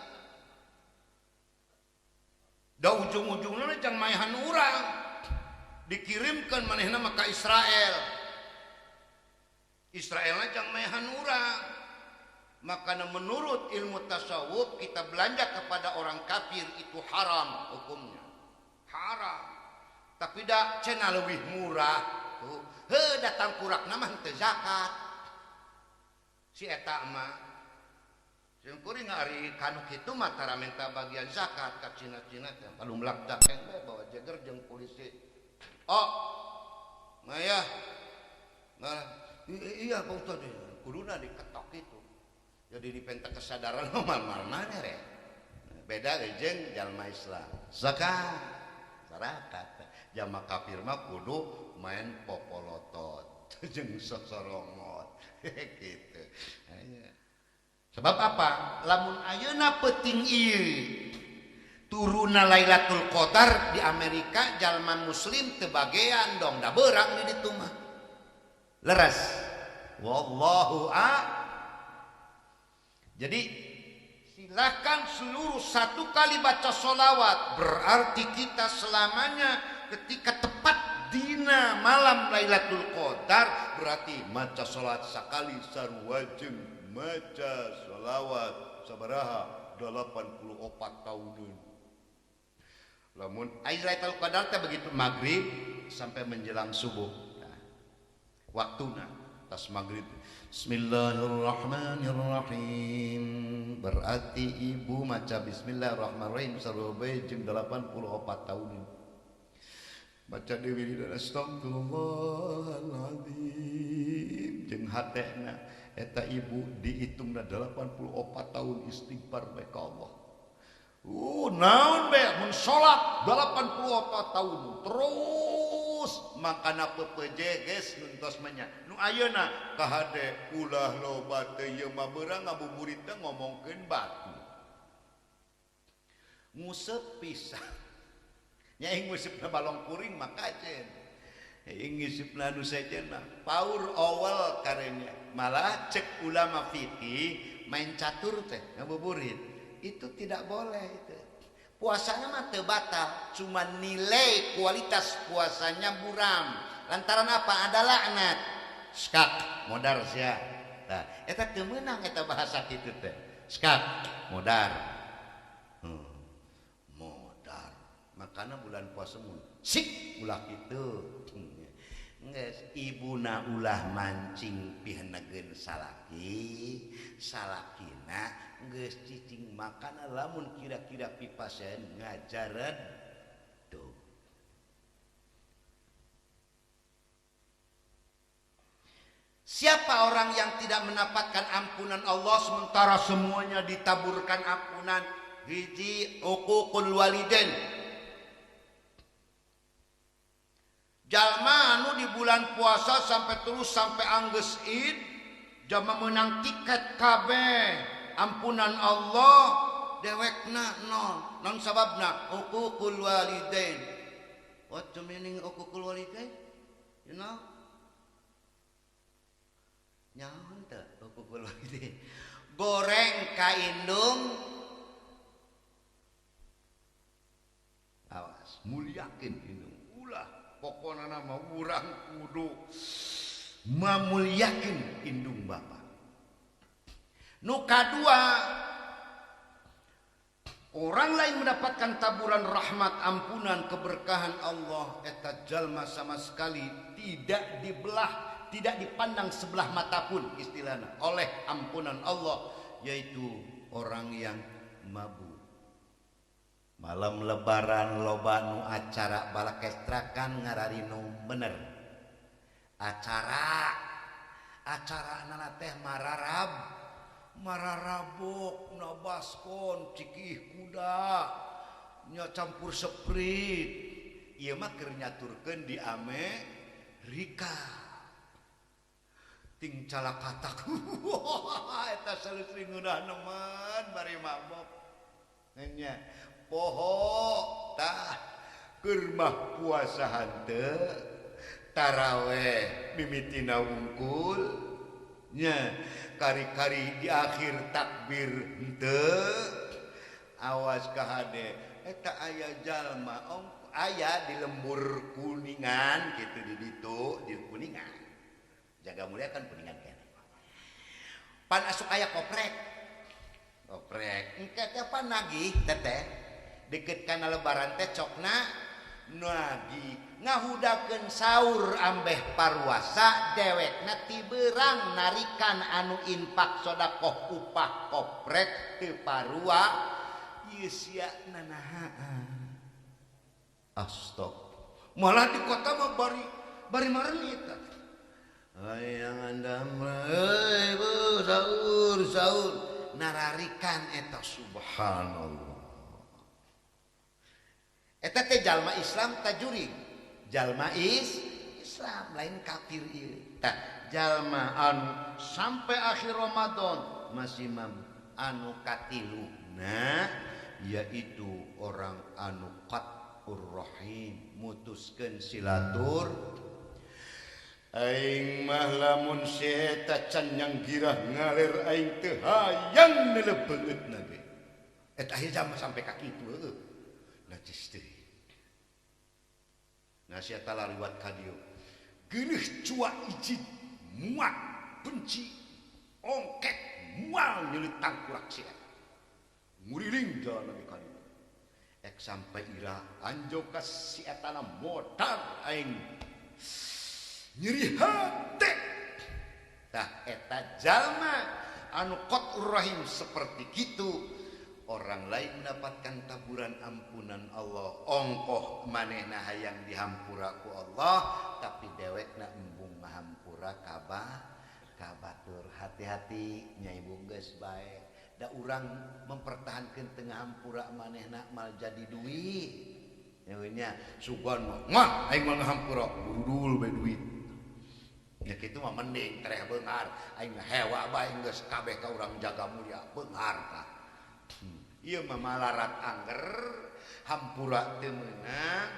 Da ujung-ujungna can maehan urang, dikirimkeun manehna mah ka Israel. Israelna can maehan urang. Maka menurut ilmu tasawuf kita belanja kepada orang kafir itu haram hukumnya. Haram. Tapi da cenah leuwih murah. Datang kurak nama henteu zakat. Si eta mah jeung kuring ari kanu kitu mah tara minta bagian zakat ka Cina-Cina teh. Palumlak dakeng bae bawa jeger jeung polisi. Oh. Maya. Nah, iya Pak Ustaz, kuduna diketok itu. Jadi dipenta kesadaran mal-malna re. Beda jeung jalma Islam. Zakat. Zakat. Jalma kafir mah kudu main popolotot jeung sosorongot gitu. Sebab apa? Lamun ayeuna peuting ieu turuna Lailatul Qadar di Amerika, jalma muslim teu bagean dong, da beurang di ditu mah. Leres. Wallahu a'lam. Jadi silakan seluruh satu kali baca sholawat, berarti kita selamanya ketika tepat dina malam Lailatul Qadar berarti maca salat sakali sarua jeung maca sholawat sabaraha 84 tahunan. Lamun Lailatul Qadar teh begitu maghrib sampai menjelang subuh. Nah, waktuna tas maghrib. Bismillahirrahmanirrahim. Berarti ibu maca bismillahirrahmanirrahim sarua bae jeung 84 tahun. Baca deui dan astagfirullahaladzim jeung hatena eta ibu dihitungna 84 tahun istighfar bae ka Allah. Naon be mun salat 84 tahun terus makana pepeje geus nuntos manya. Nu ayeuna kahade ulah loba teu ieu mah beurang ngabuburit teh ngomongkeun batu. Nguseup pisan. Nya ing ngusupna balong kuring maka cen. Ing ngusupna nu sejenna paur awal karenya. Malah cek ulama fikih main catur teh ngabuburit. Itu tidak boleh itu. Puasanya mah teu batal, cuma nilai kualitas puasanya buram. Lantaran apa? Ada laknat. Skak modar sia. Nah, eta teu meunang eta bahasa kitu teh. Skak modar. Mod. puasana bulan puasa mun sik ulah kitu geus ibuna ulah mancing pihenegeun salaki salakina geus cicing makan lamun kira-kira pipasen ngajaran tuh. Siapa orang yang tidak mendapatkan ampunan Allah sementara semuanya ditaburkan ampunan? Hiji uququl walidain. Jalma anu di bulan puasa sampai terus sampai anggeus Id, jalma meunang tiket kabeh ampunan Allah dewekna nol. Non sababna uququl walidain. What the meaning uququl walidain? You know? Nyaon teh uququl walidain. Goreng ka indung. Awas, muliakeun indung. Ulah pokokna nama urang kudu mamulyakeun indung bapa. Nu kadua, orang lain mendapatkan taburan rahmat, ampunan, keberkahan Allah eta jalma sama sekali tidak dibelah, tidak dipandang sebelah mata pun istilahnya oleh ampunan Allah, yaitu orang yang mabuk. Malam lebaran loba nu acara balakestrakan ngararinu bener. Acara nana teh mararabok na baskon cikih kuda nya campur seprit. Ieu mah keur nyaturkeun di Amerika. Ting calakatak. Eta salusring udah nemen bari mabok. Nya poho tah keur mah puasa henteu taraweh mimitina wungkul nya kari-kari di akhir takbir henteu awas ka hade eta aya jalma aya di lembur Kuningan kitu di ditu di Kuningan jaga mulia kan Kuningan kene pan asup aya koprek engke teh pan nagih teteh deket kana lebaran teh cokna nagi ngahudakeun saur ambeh parwasa dewekna ti beurang narikan anu infak sedekah upah koprek teu parua ieu sia nanaha astag malah di kota mah bari mareunit hayang andam bu saur nararikan eta subhanallah. Eta teh jalma Islam tajuri, jalma Islam lain kafir ieu. Tah jalma anu sampai akhir Ramadan masih anu katiluna yaitu orang anu qatur rahim mutuskeun silatur. Aing mah lamun eta can nyanggira ngalir aing teu hayang neleupeutna ge. Eta aya jalma sampai ka kitu heueuh. Najis teh. Nasi tala liwat ka dieu. Geuleuh cua ijid muak benci ongkek mual nyeleutang kurak sia. Nguriling jalan lagi ka dieu. Ek sampai ira anjok ka si eta na modal aing. Nyeri hate. Tah eta jalma anu qatur rahim seperti kitu. Orang lain mendapatkan taburan ampunan Allah ongkoh manehna hayang dihampura ku Allah tapi dewekna embung ngahampura ka batur. Hati-hati nyai ibu geus bae da urang mempertahankeun teu ngahampura manehna mal jadi duit nya sugan mah aing mah ngahampura dudul bae duit nya kitu mah mending tereh beungar aing hewa bae geus kabeh ka urang jaga mulia beungar tah. Ieu mah malarat angger hampura teu meunang.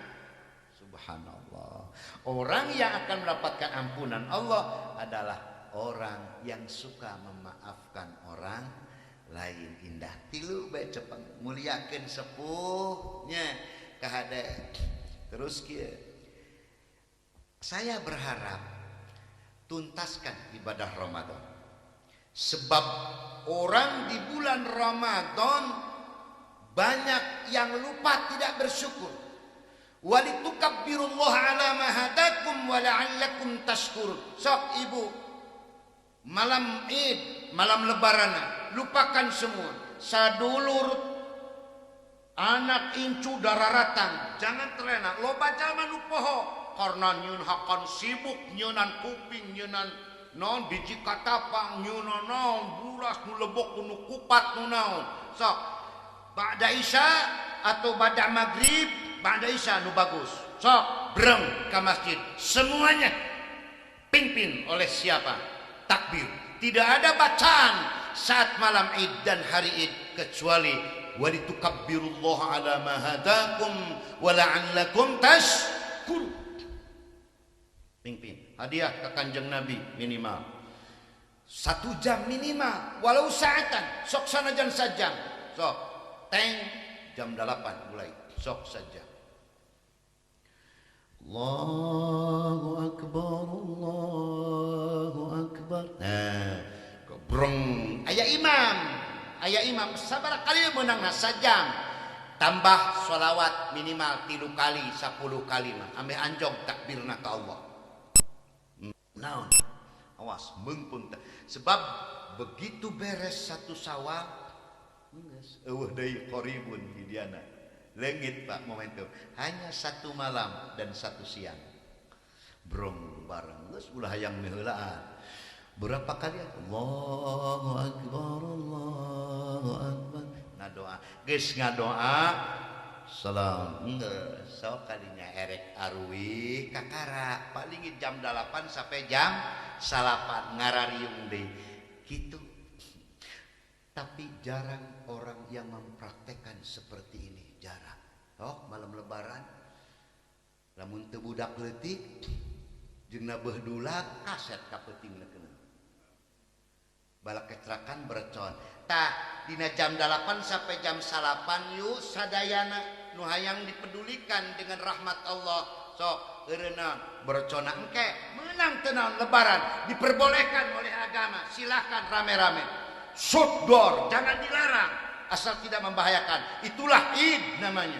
Subhanallah. Orang yang akan mendapatkan ampunan Allah adalah orang yang suka memaafkan orang lain. Indah tilu bae cepeng muliakeun sepuhnya kahade. Terus kieu. Saya berharap tuntaskan ibadah Ramadan. Sebab orang di bulan Ramadan banyak yang lupa tidak bersyukur. Walitukabbirullaha ala ma hadakum wa la'allakum tashkurun. Sok ibu, malam Id, malam lebaran, lupakan semua. Sadulur anak incu dararatan, jangan terlena. Lo baca manu poho karena nyun hakan sibuk nyunan kuping, nyunan non biji katapang, nyunan non buras nu lebok nu kupat nu naon. Sok ba'da isya atau ba'da maghrib, ba'da isya nu bagus. Sok breng ke masjid. Semuanya pimpin oleh siapa? Takbir. Tidak ada bacaan saat malam Id dan hari Id kecuali walitukabbirullaha ala ma hadakum wa la'allakum tashkurun. Pimpin. Hadiah ke Kanjeng Nabi minimal 1 jam minimal, walau saatan. Sok sanajan sajam. Sok teng jam 8 mulai. Sok saja. Allahu Akbar, Allahu Akbar. Nah, kebreng. Ayah imam. Sabar kali menang sajam. Tambah sholawat minimal 3 kali, 10 kali mah. Ambil anjong takbirna ke Allah. Naon? Awas, mengpun. Sebab begitu beres 1 Syawal, eueuh deui qaribun hidiana. Leungit Pak momentum. Hanya 1 malam dan 1 siang. Brong bareng geus ulah hayang miheulaan. Berapa kali? Allahu Akbar, Allahu Akbar. Ngadoa. Geus ngadoa. Salam. Sok kalinya erek arwi kakara. Paling jam 8 sampai jam 8 ngarariung deui. Gitu. Tapi jarang orang yang mempraktekkan seperti ini. Jarang. Oh, malam lebaran lamun teu budak leutik jeung nabeuh dulag kaset ka peutingna keuna. Balak kecerakan berecon. Tah dina jam 8 sampai jam 8 yuk sadayana nu hayang dipedulikan dengan rahmat Allah. Sok eureuna berecona engke menang teu naon lebaran diperbolehkan oleh agama. Silahkan rame-rame. Shut door, jangan dilarang asal tidak membahayakan. Itulah Id namanya.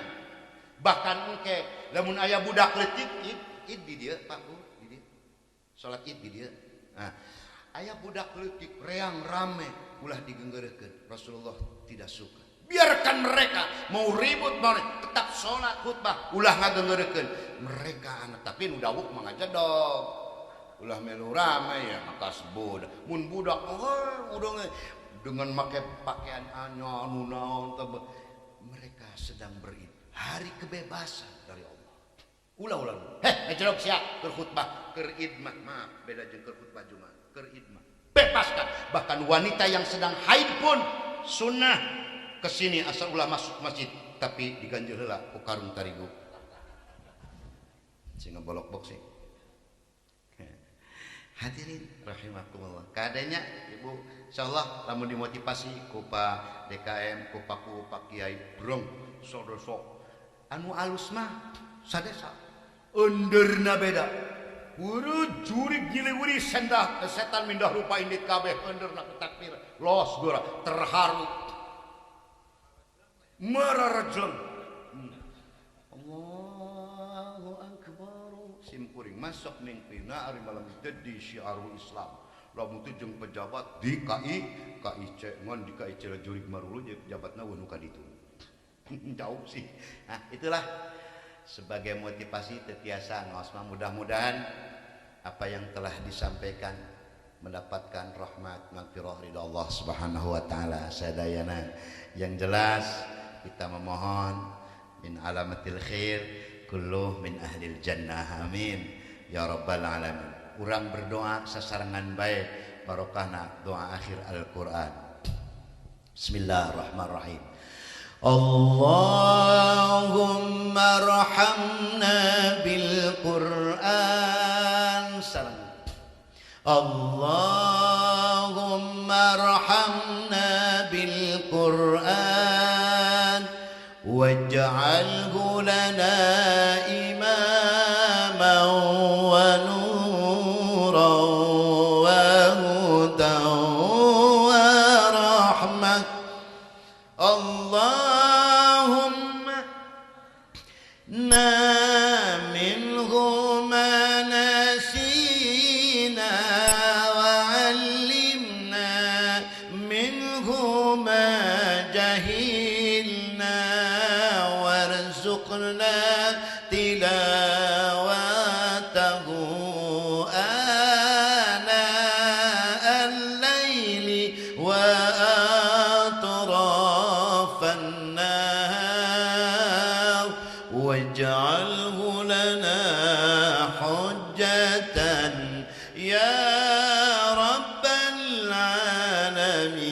Bahkan engke lamun aya budak leutik Id di dieu Pak Bu, di dieu. Salat Id di dieu. Nah, aya budak leutik reang rame ulah digeunggeurekeun. Rasulullah tidak suka. Biarkan mereka mau ribut mau tetap salat khutbah ulah ngageunggeurekeun. Mereka anak tapi nu dawuk mah ngajedog. Ulah melu rame ya makas budak. Mun budak udah dengan pakai pakaian anyar nu naon mereka sedang berid hari kebebasan dari Allah. Ulah ngejelok sia keur khutbah keur id mah maaf beda jeung keur khutbah Jumat keur id mah bebaskan. Bahkan wanita yang sedang haid pun sunnah kesini asal ulah masuk masjid tapi diganjel heula ku karung tarigu sing bolok-bolok sih. Hadirin rahimakumullah. Kadenya Ibu insyaallah lamun dimotivasi ku Pak DKM, ku Pak Kiai brong sok anu alus mah sadesa. Endeurna beda. Urut jurig giliwiri sendah setan mindah rupa indit kabeh endeurna takbir. Los gora terharu. Mararajeng. Allahu Akbar. Simkuring masuk ning pina ari malam jadi syiarul Islam. Lamun teu jeung pejabat di KIC ngon di KIC jurig marulu pejabatna weu nu ka ditu. Jauh sih. Nah, itulah sebagai motivasi tetiasa ngaos mah mudah-mudahan apa yang telah disampaikan mendapatkan rahmat magfirah ridha Allah Subhanahu wa taala sadayana. Yang jelas kita memohon min alamatil khair kulluh min ahlil jannah amin ya rabbal alamin. Urang berdoa sasarangan baik barokahna doa akhir Al-Qur'an. Bismillahirrahmanirrahim. Allahumma arhamna bil Qur'an. Salam. Allahumma arhamna bil Qur'an waj'alhu lana imaman wa nuran wa hudan wa rahmah. Allahumma warzuqna tilawatahu ana al-laili wa atrafan nahar waj'alhu lana hujjatan ya rabbal alamin.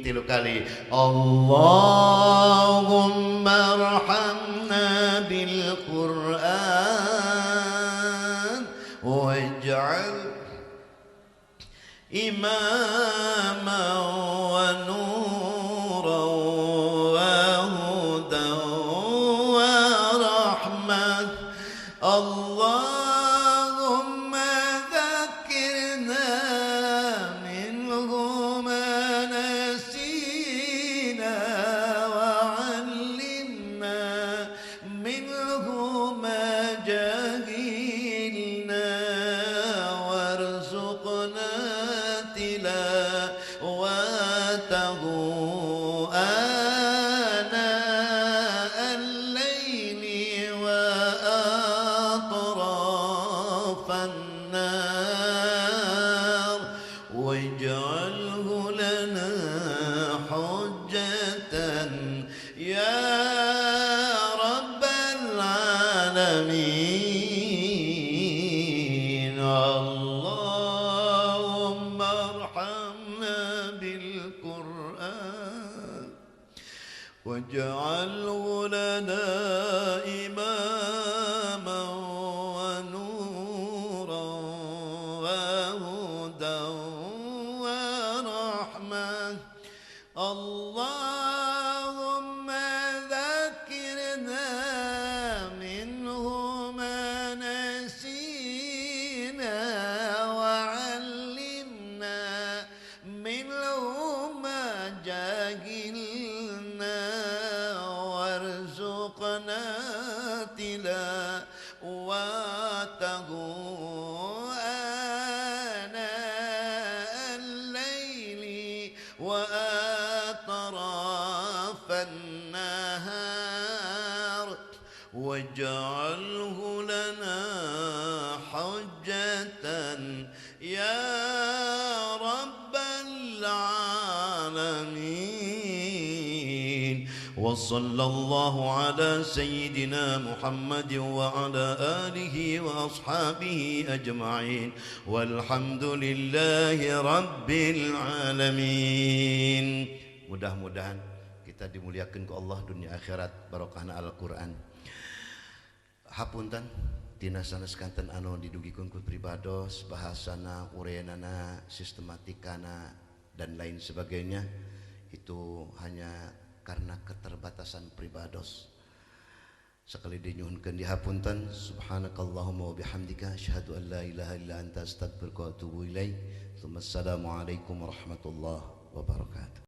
Tilu kali. Allahumma arhamna bil Qur'an waj'al imaman wa nuran wa hudan wa rahmat. Allahumma dhakkirna minhu ma nasina wa 'allimna minhu ma jahilna warzuqna tilawatahu ana al-laili wa atrafan nar waj'alhu lana hujjatan ya rabbal alamin. Allahumma arhamna bil Qur'an waj'alhu lana imaman wa nuran wa hudan wa rahmah. Allahumma dhakkirna minhu ma nasina wa 'allimna minhu ma jahilna warzuqna tilawatahu ana al-laili wa atrafan nahar waj'alhu lana hujjatan ya rabbal alamin. Wa sallallahu ala sayyidina Muhammad wa ala alihi wa ashabihi ajma'in walhamdulillahi rabbil alamin. Mudah-mudahan kita dimuliakan ku Allah dunia akhirat barokahna Al-Qur'an. Hapunten tina saneskanten anu didugikeun ku pribados bahasana ureanana sistematikana dan lain sebagainya itu hanya karena keterbatasan pribados. Sekali dinyuhunkeun dihapunten. Subhanakallahumma wa bihamdika asyhadu an la ilaha illa anta astaghfiruka wa atubu ilaik. Assalamualaikum warahmatullahi wabarakatuh.